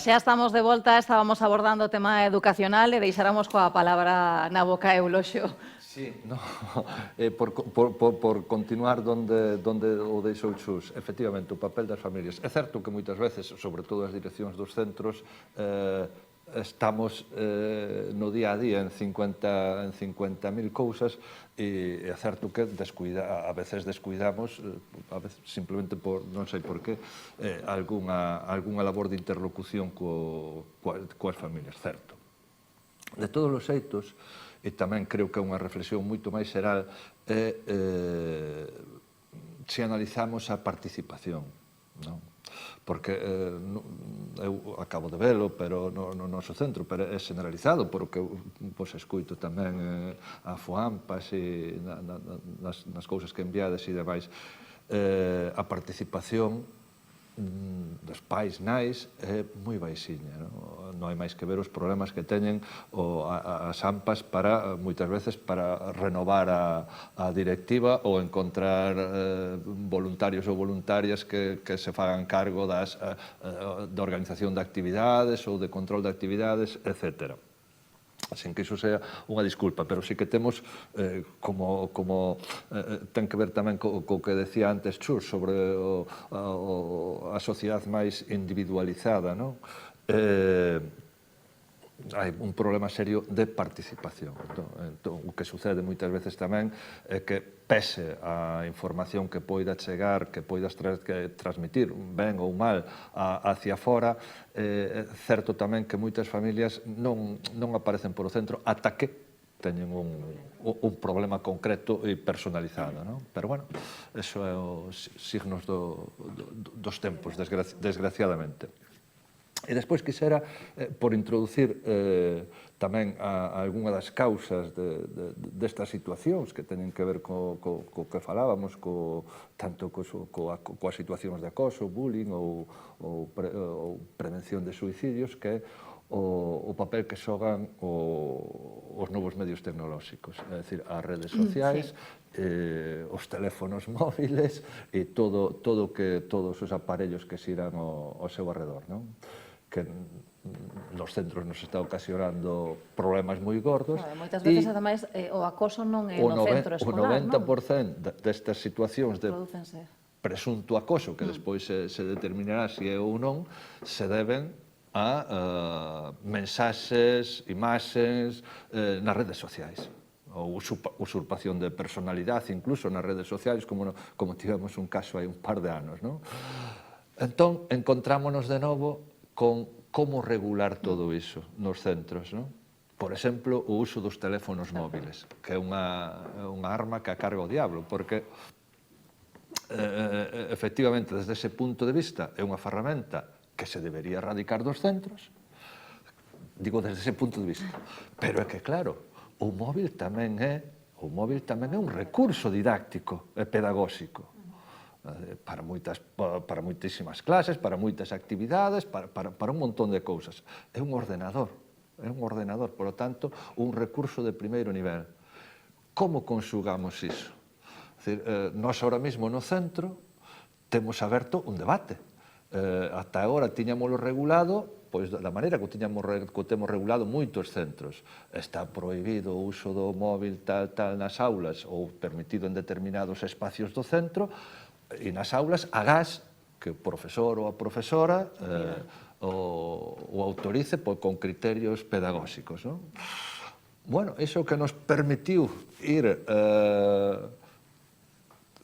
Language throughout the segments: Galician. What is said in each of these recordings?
Xa estamos de volta, estábamos abordando o tema educacional e deixáramos coa palabra na boca Euloxio. Sí, no, por continuar donde o deixou Xus, efectivamente, o papel das familias. É certo que moitas veces, sobre todo as direccións dos centros, estamos no día a día en 50.000 cousas e é certo que a veces descuidamos, a veces simplemente por, non sei por qué, algunha labor de interlocución coas familias, certo. De todos os xeitos, e tamén creo que é unha reflexión moito máis xeral, se analizamos a participación, non? Porque eu acabo de velo, pero no noso centro, pero é generalizado, porque eu escoito tamén a FOAMPAS e nas cousas que enviades e demais, a participación dos pais, nais, é moi baixiña. Non hai máis que ver os problemas que teñen as AMPAs para, moitas veces, para renovar a directiva ou encontrar voluntarios ou voluntarias que se fagan cargo da organización de actividades ou de control de actividades, etc. Sen que iso sea unha disculpa, pero sí que temos, ten que ver tamén co que decía antes Chus, sobre a sociedade máis individualizada, non? Hai un problema serio de participación. O que sucede moitas veces tamén é que, pese a información que poida chegar, que poidas transmitir, ben ou mal, hacia fora, é certo tamén que moitas familias non aparecen por o centro ata que teñen un problema concreto e personalizado, non? Pero, bueno, eso é os signos dos tempos, desgraciadamente. E despois quixera, por introducir tamén algunha das causas destas situacións que teñen que ver co que falábamos, tanto coas situacións de acoso, bullying ou prevención de suicidios, que é o papel que xogan os novos medios tecnolóxicos, é dicir, as redes sociais, os teléfonos móviles e todos os aparellos que xiran ao seu arredor, non? Que nos centros nos está ocasionando problemas moi gordos. Moitas veces, ademais, o acoso non é no centro escolar, non? O 90% destas situacións de presunto acoso, que despois se determinará se é ou non, se deben a mensaxes, imaxes nas redes sociais, ou usurpación de personalidade, incluso nas redes sociais, como tivemos un caso hai un par de anos, non? Entón, encontrámonos de novo con como regular todo iso nos centros, non? Por exemplo, o uso dos teléfonos móviles, que é unha arma que acarga o diablo, porque efectivamente, desde ese punto de vista, é unha ferramenta que se debería erradicar dos centros, digo desde ese punto de vista, pero é que, claro, o móvil tamén é un recurso didáctico e pedagóxico para moitísimas clases, para moitas actividades, para un montón de cousas. É un ordenador, por lo tanto, un recurso de primeiro nivel. Como conxugamos iso? Nós, ahora mesmo, no centro, temos aberto un debate. Ata agora tiñamoslo regulado, pois da maneira que temos regulado moitos centros. Está prohibido o uso do móvil tal nas aulas ou permitido en determinados espacios do centro, e nas aulas agás que o profesor ou a profesora o autorice con criterios pedagóxicos. Bueno, iso que nos permitiu ir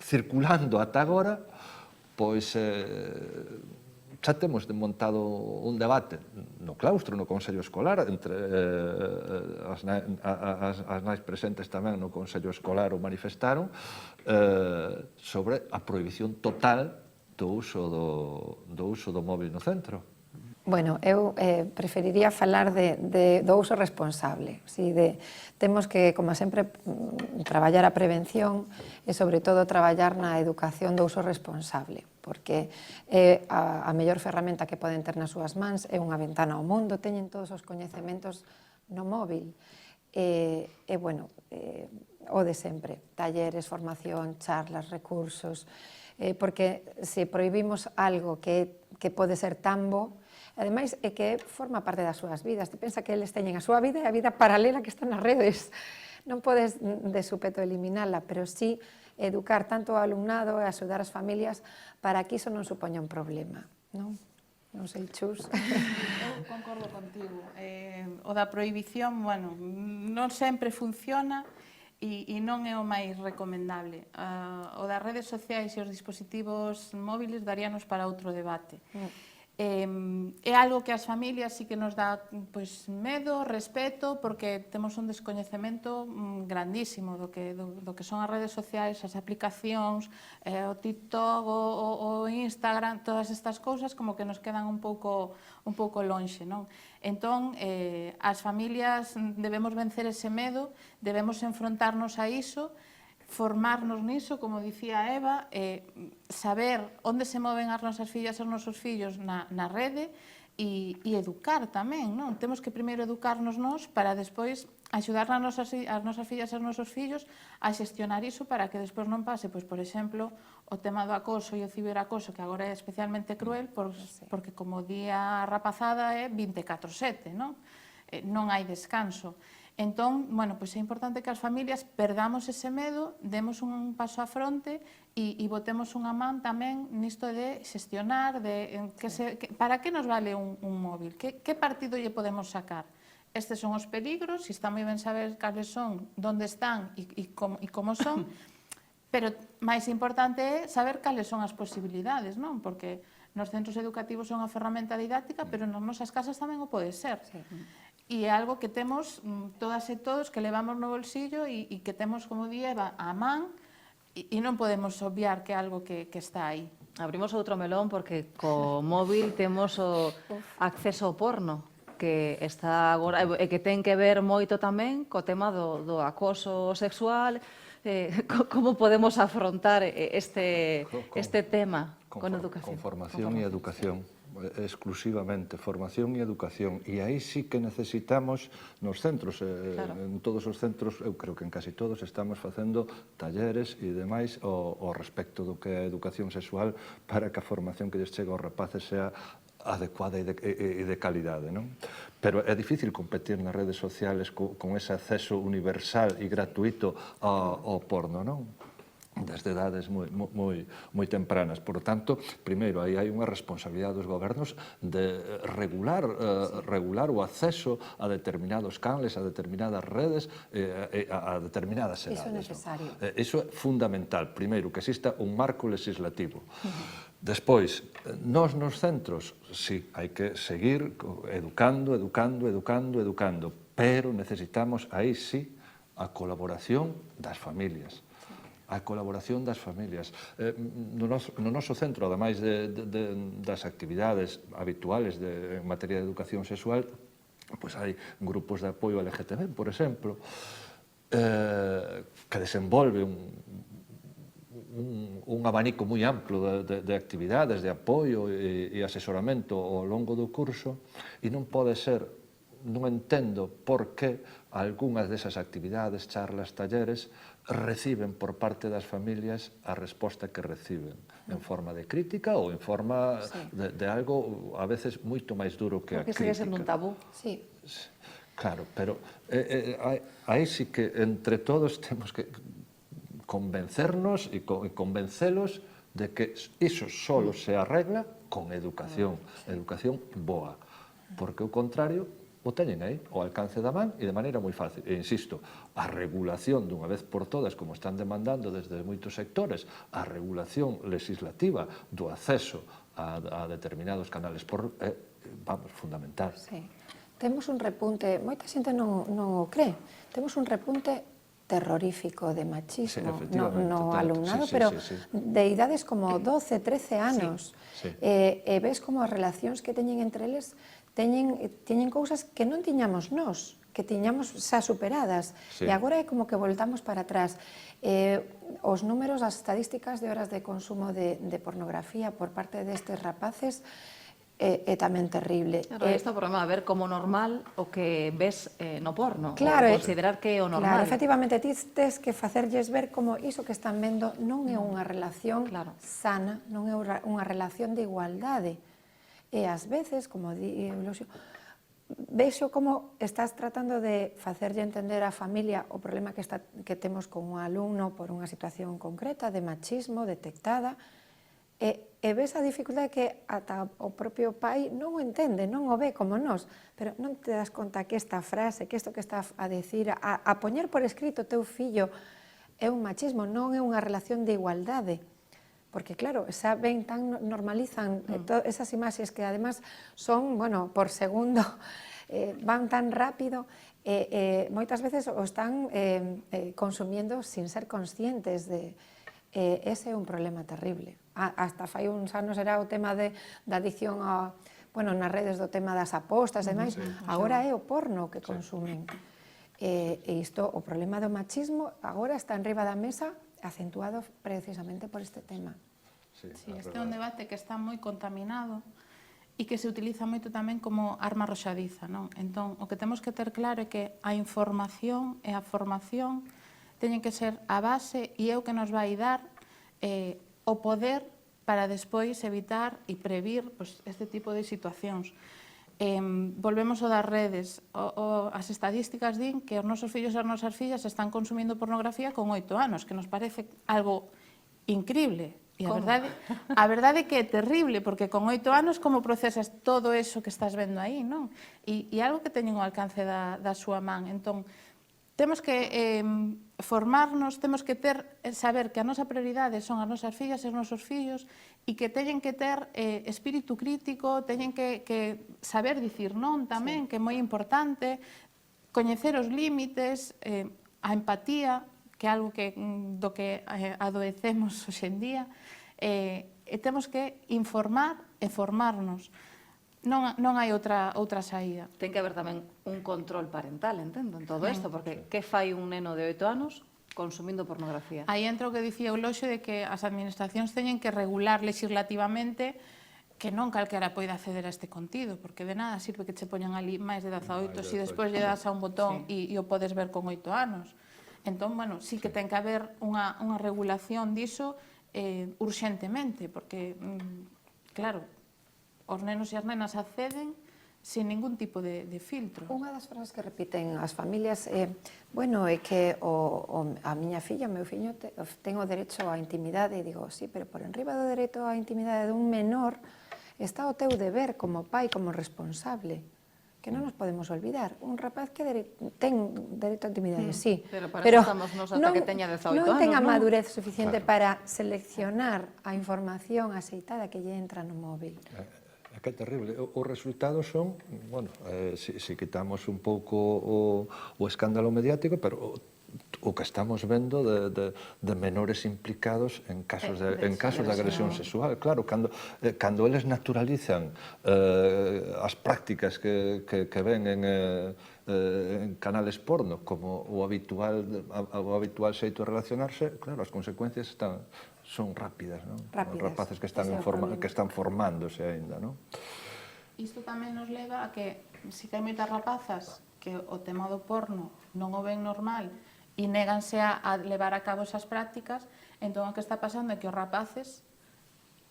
circulando ata agora, pois xa temos montado un debate no claustro, no Consello Escolar, entre as nais presentes tamén no Consello Escolar o manifestaron, sobre a prohibición total do uso do móvil no centro. Bueno, eu preferiría falar do uso responsable. Temos que, como sempre, traballar a prevención e, sobre todo, traballar na educación do uso responsable, porque a mellor ferramenta que poden ter nas súas mans é unha ventana ao mundo, teñen todos os coñecementos no móvil. Bueno, o de sempre, talleres, formación, charlas, recursos, porque se prohibimos algo que pode ser tan bo, Ademais, é que forma parte das súas vidas. Te pensa que eles teñen a súa vida e a vida paralela que está nas redes. Non podes de súpeto eliminala, pero sí educar tanto ao alumnado e axudar as familias para que iso non supoña un problema, non? Non sei, Chus. Eu concordo contigo. O da prohibición, bueno, non sempre funciona e non é o máis recomendable. O das redes sociais e os dispositivos móviles daríanos para outro debate. É algo que as familias sí que nos dá pois, medo, respeto, porque temos un descoñecemento grandísimo do que son as redes sociais, as aplicacións, o TikTok, o Instagram, todas estas cousas como que nos quedan un pouco lonxe, non? Entón, as familias debemos vencer ese medo, debemos enfrontarnos a iso, formarnos niso, como dicía Eva, saber onde se moven as nosas fillas e os nosos fillos na rede e educar tamén, non? Temos que primeiro educarnos nós para despois axudar as nosas fillas e os nosos fillos a xestionar iso para que despois non pase, pois, por exemplo, o tema do acoso e o ciberacoso, que agora é especialmente cruel, porque como día rapazada é 24/7, non? Non hai descanso. Entón, bueno, pois é importante que as familias perdamos ese medo, demos un paso á fronte e botemos unha man tamén nisto de xestionar, para que nos vale un móvil? Que partido lle podemos sacar? Estes son os peligros, e está moi ben saber cales son, onde están e como son, pero máis importante é saber cales son as posibilidades, non? Porque nos centros educativos son unha ferramenta didáctica, pero nas nosas casas tamén o pode ser. E é algo que temos todas e todos, que levamos no bolsillo e que temos, como di Eva, a man e non podemos obviar que é algo que está aí. Abrimos outro melón porque co móvil temos o acceso ao porno, que está agora e que ten que ver moito tamén co tema do acoso sexual. Como podemos afrontar este tema con educación? Con formación e educación, exclusivamente formación e educación, e aí sí que necesitamos nos centros, en todos os centros, eu creo que en casi todos estamos facendo talleres e demais ao respecto do que é a educación sexual para que a formación que lles chega aos rapaces sea adecuada e de calidade, non? Pero é difícil competir nas redes sociales con ese acceso universal e gratuito ao porno, non? Desde edades moi tempranas. Por tanto, primeiro, aí hai unha responsabilidade dos gobernos de regular o acceso a determinados canles, a determinadas redes, a determinadas edades. Iso é necesario. Iso é fundamental. Primeiro, que exista un marco legislativo. Despois, nós nos centros, sí, hai que seguir educando, pero necesitamos, aí sí, a colaboración das familias. A colaboración das familias. No noso centro, ademais das actividades habituales en materia de educación sexual, pois hai grupos de apoio LGTB, por exemplo, que desenvolve un abanico moi amplo de actividades, de apoio e asesoramento ao longo do curso, e non pode ser, non entendo por que algunhas desas actividades, charlas, talleres, reciben por parte das familias a resposta que reciben, en forma de crítica ou en forma de algo a veces moito máis duro que a crítica. Porque segue sendo un tabú. Sí. Claro, pero aí sí que entre todos temos que convencernos e convencelos de que iso solo se arregla con educación, educación boa, porque o contrario o teñen aí, ao alcance da man e de maneira moi fácil. E insisto, a regulación dunha vez por todas, como están demandando desde moitos sectores, a regulación legislativa do acceso a determinados canales é, vamos, fundamental. Sí. Temos un repunte, moita xente non o cree, temos un repunte terrorífico de machismo no alumnado, pero de idades como 12, 13 anos. E ves como as relacións que teñen entre eles teñen cousas que non tiñamos nós, que tiñamos xa superadas, e agora é como que voltamos para atrás. Os números, as estadísticas de horas de consumo de pornografía por parte destes rapaces é tamén terrible. Claro, isto é o problema, ver como normal o que ves no porno, claro, considerar que é o normal. Claro, efectivamente, ti tes que facerlles ver como iso que están vendo non é unha relación sana, non é unha relación de igualdade. E ás veces, como di Eulogio, vexo como estás tratando de facerlle entender á familia o problema que temos con un alumno por unha situación concreta de machismo detectada, e ves a dificultade que ata o propio pai non o entende, non o ve como nós, pero non te das conta que esta frase, que isto que está a decir, a poñer por escrito teu fillo é un machismo, non é unha relación de igualdade. Porque, claro, xa ven tan normalizan esas imaxes que, además, son, bueno, por segundo, van tan rápido, moitas veces o están consumiendo sin ser conscientes de... Ese é un problema terrible. Hasta fai uns anos era o tema da adicción bueno, nas redes do tema das apostas e demais, agora é o porno que consumen. E isto, o problema do machismo, agora está enriba da mesa acentuado precisamente por este tema. Sí, este é un debate que está moi contaminado e que se utiliza moito tamén como arma arroxadiza, non? Entón, o que temos que ter claro é que a información e a formación teñen que ser a base e é o que nos vai dar o poder para despois evitar e previr este tipo de situacións. Volvemos ao das redes. As estadísticas din que os nosos fillos e as nosas fillas están consumindo pornografía con 8 anos, que nos parece algo increíble. E a verdade é que é terrible, porque con 8 anos como procesas todo eso que estás vendo aí, non? E algo que teñen ao alcance da súa man. Entón, temos que formarnos, temos que saber que a nosa prioridade son as nosas fillas e os nosos fillos e que teñen que ter espírito crítico, teñen que saber dicir non tamén, que é moi importante, coñecer os límites, a empatía, que é algo do que adoecemos hoxe en día, e temos que informar e formarnos. Non hai outra saída. Ten que haber tamén un control parental, entendo, en todo isto, porque que fai un neno de 8 anos consumindo pornografía? Aí entra o que dicía Eulogio de que as administracións teñen que regular legislativamente que non calquera poida acceder a este contido, porque de nada sirve que che poñan ali máis de 18 se despois lle das a un botón e o podes ver con 8 anos. Entón, bueno, sí que ten que haber unha regulación diso urxentemente, porque, claro, os nenos e as nenas acceden sin ningún tipo de filtro. Unha das frases que repiten as familias é que a miña filla, o meu fillo, ten o derecho á intimidade, e digo, sí, pero por enriba do dereito á intimidade dun menor está o teu deber como pai, como responsable, que non nos podemos olvidar. Un rapaz que ten dereito á intimidade, sí, pero para eso estamos nos ata que teña 18 anos, non ten a madurez suficiente para seleccionar a información aceitada que lle entra no móvil. É que é terrible. Os resultados son, bueno, se quitamos un pouco o escándalo mediático, pero o que estamos vendo de menores implicados en casos de agresión sexual. Claro, cando eles naturalizan as prácticas que ven en canales porno como o habitual xeito de relacionarse, claro, as consecuencias son rápidas, non? Os rapaces que están formándose aínda, non? Isto tamén nos leva a que si que hai moitas rapazas que o tema do porno non o ven normal e néganse a levar a cabo esas prácticas, entón o que está pasando é que os rapaces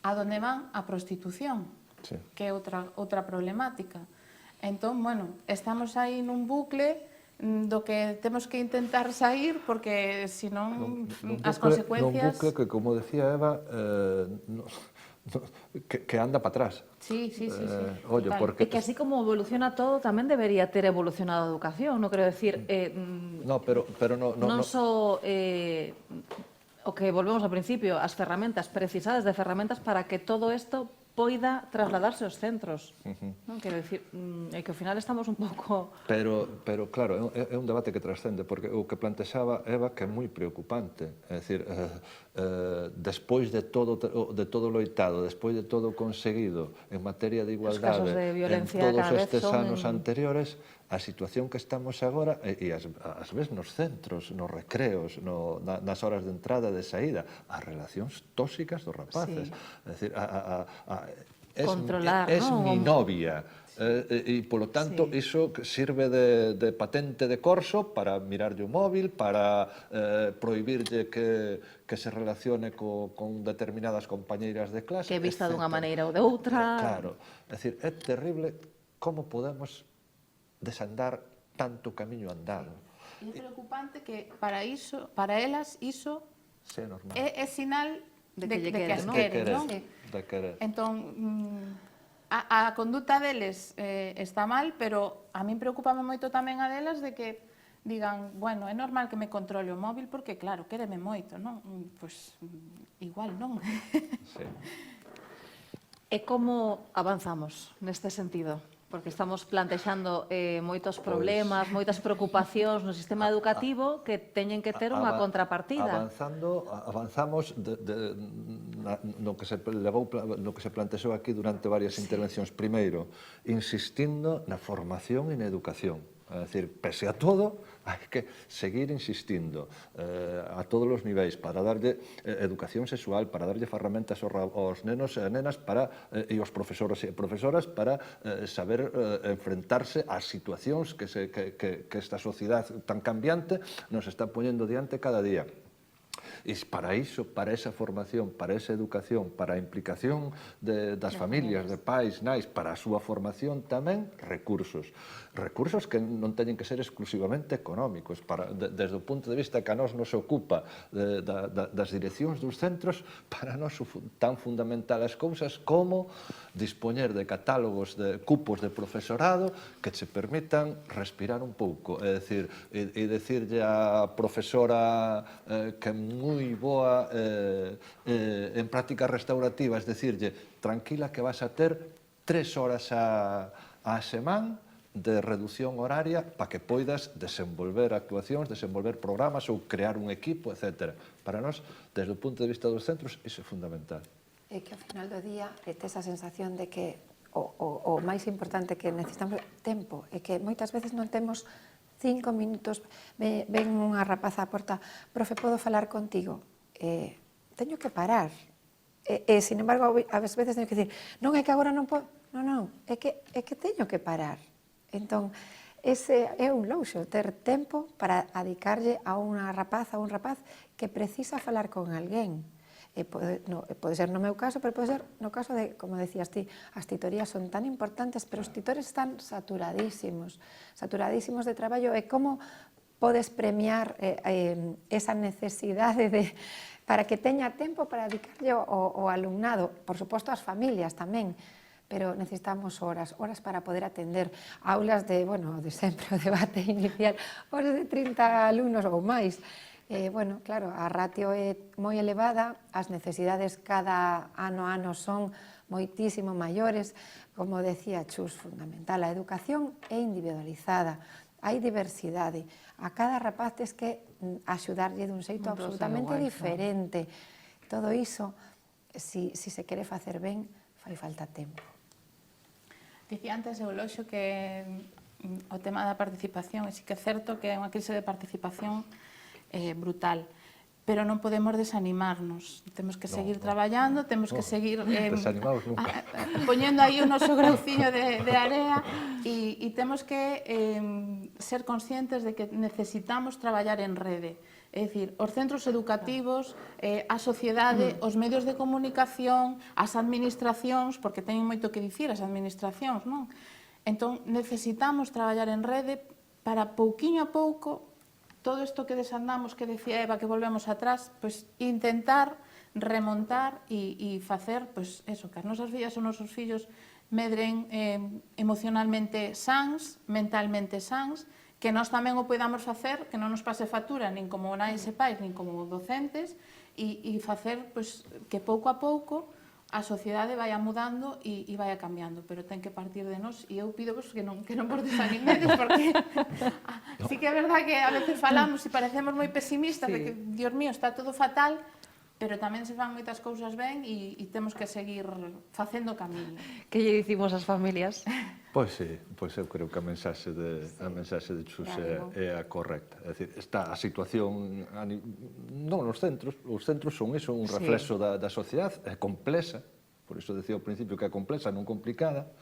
a donde van? A prostitución, que é outra problemática. Entón, bueno, estamos aí nun bucle do que temos que intentar sair, porque senón as consecuencias... Non bucle que, como decía Eva, que anda para atrás. Sí. Ollo, porque... E que así como evoluciona todo, tamén debería ter evolucionado a educación, non quero decir... No, pero non só o que volvemos ao principio, as ferramentas, precisadas de ferramentas para que todo isto poida trasladarse aos centros. Non quero dicir, é que ao final estamos un pouco... Pero claro, é un debate que trascende, porque o que plantexaba Eva que é moi preocupante, é dicir, despois de todo loitado, despois de todo conseguido en materia de igualdade en todos estes anos anteriores, a situación que estamos agora, e ás veces nos centros, nos recreos, nas horas de entrada e de saída, as relacións tóxicas dos rapaces. É dicir, controlar, es mi novia, E, polo tanto, iso sirve de patente de corso para mirarlle o móvil, para prohibirlle que se relacione con determinadas compañeiras de clase, Que vista dunha etcétera. maneira ou de outra. Claro, é dicir, é terrible como podemos desandar tanto camiño andado. E é preocupante que para elas, iso Sí, é normal. é sinal De de que lle que queren, as non? queren, non? Sí. De querer. Entón, a conduta deles está mal, pero a min preocupame moito tamén a delas de que digan, bueno, é normal que me controle o móvil porque, claro, quéreme moito, non? Pois igual non. Sí. E como avanzamos neste sentido? Porque estamos plantexando moitos problemas, moitas preocupacións no sistema educativo que teñen que ter unha contrapartida. Avanzamos no que se plantexou aquí durante varias intervencións. Primeiro, insistindo na formación e na educación. É dicir, pese a todo, hai que seguir insistindo a todos os niveis para darlle educación sexual, para darlle ferramentas aos nenos e nenas e aos profesores e profesoras para saber enfrentarse ás situacións que esta sociedade tan cambiante nos está poñendo diante cada día. E para iso, para esa formación, para esa educación, para a implicación das familias, de pais, nais, para a súa formación tamén, recursos. Recursos que non teñen que ser exclusivamente económicos. Desde o punto de vista que a nos ocupa das direccións dos centros, para nós tan fundamental as cousas como dispoñer de catálogos de cupos de profesorado que che permitan respirar un pouco. É dicir, e decirlle a profesora que moi boa en prácticas restaurativas, decirlle, tranquila que vas a ter 3 horas a semana de reducción horaria para que poidas desenvolver actuacións, desenvolver programas ou crear un equipo, etc. Para nós, desde o punto de vista dos centros, iso é fundamental. É que ao final do día tes a sensación de que o máis importante que necesitamos tempo, é que moitas veces non temos 5 minutos, ven unha rapaza á porta, profe, podo falar contigo? Teño que parar. Sin embargo, ás veces teño que dicir, non é que agora non podo, non, é que teño que parar. Entón, ese é un luxo, ter tempo para dedicarlle a unha rapaza, a un rapaz que precisa falar con alguén. Pode ser no meu caso, pero pode ser no caso de, como decías ti, as titorías son tan importantes, pero os titores están saturadísimos de traballo. E como podes premiar esa necesidade para que teña tempo para dedicarlle ao alumnado, por suposto ás familias tamén, pero necesitamos horas para poder atender aulas de sempre o debate inicial, horas de 30 alumnos ou máis. Claro, a ratio é moi elevada, as necesidades cada ano a ano son moitísimo maiores. Como decía Chus, fundamental, a educación é individualizada, hai diversidade. A cada rapaz tes que axudarlle dun xeito absolutamente diferente. Todo iso, si se quere facer ben, fai falta tempo. Dicía antes, Euloxo, que o tema da participación, e si que é certo que é unha crise de participación brutal, pero non podemos desanimarnos, temos que seguir traballando, temos que seguir poñendo aí o noso grauciño de area e temos que ser conscientes de que necesitamos traballar en rede. É dicir, os centros educativos, a sociedade, os medios de comunicación, as administracións, porque teñen moito que dicir as administracións, non? Entón, necesitamos traballar en rede para pouquiño a pouco todo isto que desandamos, que decía Eva, que volvemos atrás, pois intentar remontar e facer, pois eso, que as nosas fillas ou nosos fillos medren emocionalmente sans, mentalmente sans, que nós tamén o podamos facer, que non nos pase factura nin como nais e pais, nin como docentes, e facer pois, que pouco a pouco a sociedade vai mudando e vai cambiando, pero ten que partir de nós, e eu pido que non vos desanimedes, porque sí que é verdad que a veces falamos e parecemos moi pesimistas, de que, Dios mío, está todo fatal, pero tamén se fan moitas cousas ben e temos que seguir facendo camiño. Que lle dicimos ás familias? Pois sí, pois eu creo que a mensaxe de Chus é a correcta. É dicir, está a situación non nos centros, os centros son iso, un reflexo da sociedade, é complexa, por iso decía ao principio que é complexa, non complicada,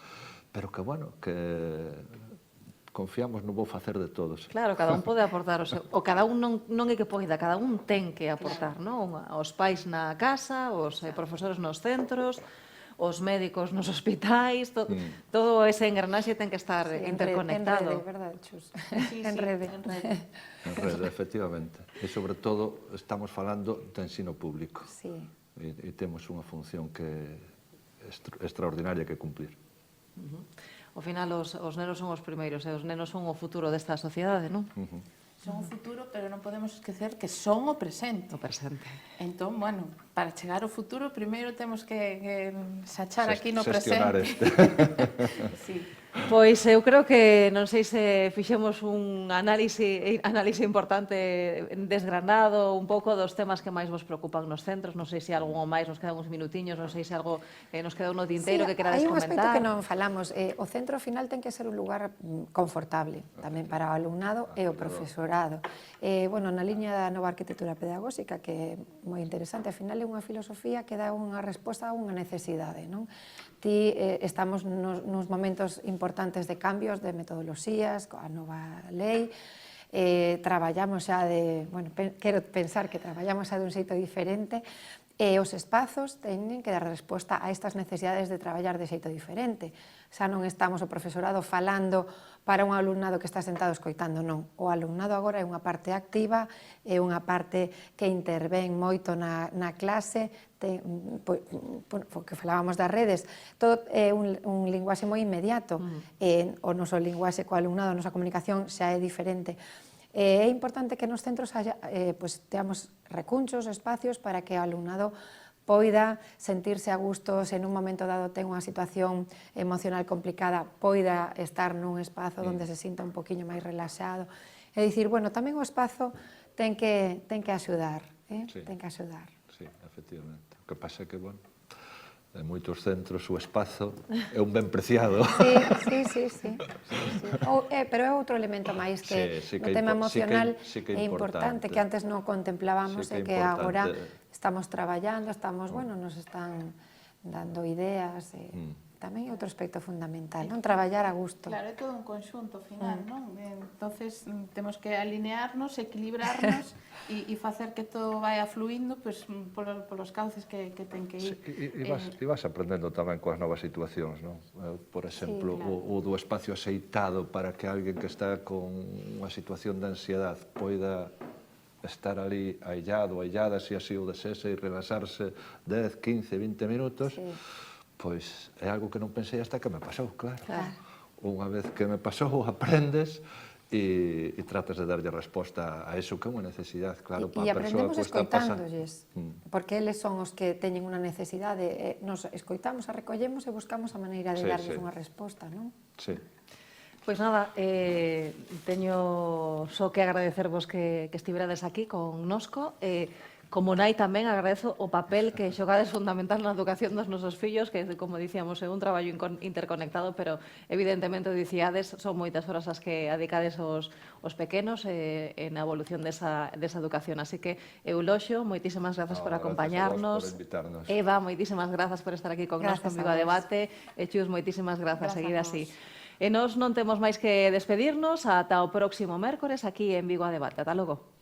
pero que, bueno, que confiamos no vou facer de todos. Claro, cada un pode aportar o seu, o cada un non é que poida, cada un ten que aportar, non? Os pais na casa, os profesores nos centros, os médicos nos hospitais, todo ese engranaxe ten que estar interconectado. En rede, verdade, Chus? Sí, En sí, rede. en rede. En rede, efectivamente. E, sobre todo, estamos falando de ensino público. Sí. E temos unha función que é extraordinaria que cumplir. Ao final, os nenos son os primeiros, e os nenos son o futuro desta sociedade, non? Son o futuro, pero non podemos esquecer que son o presente. O presente. Entón, bueno, para chegar ao futuro, primeiro temos que sachar aquí no Xestionar presente. Sí. Pois eu creo que non sei se fixemos un análise importante desgranado un pouco dos temas que máis vos preocupan nos centros, non sei se algo máis, nos quedan uns minutiños, non sei se algo nos queda un tinteiro que querades hai un comentar. aspecto que non falamos, o centro final ten que ser un lugar confortable tamén para o alumnado e o profesorado. Bueno, na liña da nova arquitectura pedagóxica, que é moi interesante, ao final é unha filosofía que dá unha resposta a unha necesidade, non? Estamos nos momentos importantes de cambios de metodoloxías, coa nova lei, traballamos xa quero pensar que traballamos xa dun xeito diferente, e os espazos teñen que dar resposta a estas necesidades de traballar de xeito diferente. Xa non estamos o profesorado falando para un alumnado que está sentado escoitando, non. O alumnado agora é unha parte activa, é unha parte que intervén moito na clase, porque falábamos das redes, todo é un linguaxe moi inmediato, o noso linguaxe co alumnado, a nosa comunicación xa é diferente. É importante que nos centros teamos recunchos, espacios para que o alumnado poida sentirse a gusto, se nun momento dado ten unha situación emocional complicada, poida estar nun espazo onde se sinta un poquinho máis relaxado. É dicir, bueno, tamén o espazo ten que axudar, ten que axudar. Sí, efectivamente. O que pasa é que, bueno, en moitos centros o espazo é un ben preciado. Sí. Pero é outro elemento máis que no tema emocional é importante, que antes non contemplábamos e que agora estamos traballando, nos están dando ideas, tamén é outro aspecto fundamental, non? Traballar a gusto. Claro, é todo un conxunto final, non? Entonces, temos que alinearnos, equilibrarnos e facer que todo vaya fluindo polos cauces que ten que ir. E vas aprendendo tamén coas novas situacións, non? Por exemplo, o do espacio aceitado para que alguén que está con unha situación de ansiedade poida estar ali aillado, aillada, se así o desese, e relaxarse 10, 15, 20 minutos, pois é algo que non pensei hasta que me pasou, claro. Unha vez que me pasou, aprendes e tratas de darlle resposta a eso que é unha necesidade, claro, para a persoa que está pasando. E aprendemos escoitándoles, porque eles son os que teñen unha necesidade, nos escoitamos, a recollemos e buscamos a maneira de darles unha resposta, non? Sí. Pois nada, teño só que agradecervos que estiverades aquí connosco. Como nai tamén agradezo o papel que xogades fundamental na educación dos nosos fillos, que, como dicíamos, é un traballo interconectado, pero evidentemente, dicíades, son moitas horas as que adicades os pequenos na evolución desa educación. Así que, Euloxio, moitísimas grazas por acompañarnos. Gracias a vos por invitarnos. Eva, moitísimas grazas por estar aquí connosco en Vigo a Debate. E Chus, moitísimas grazas, seguir así. E nós non temos máis que despedirnos ata o próximo mércores aquí en Vigo a Debate. Ata logo.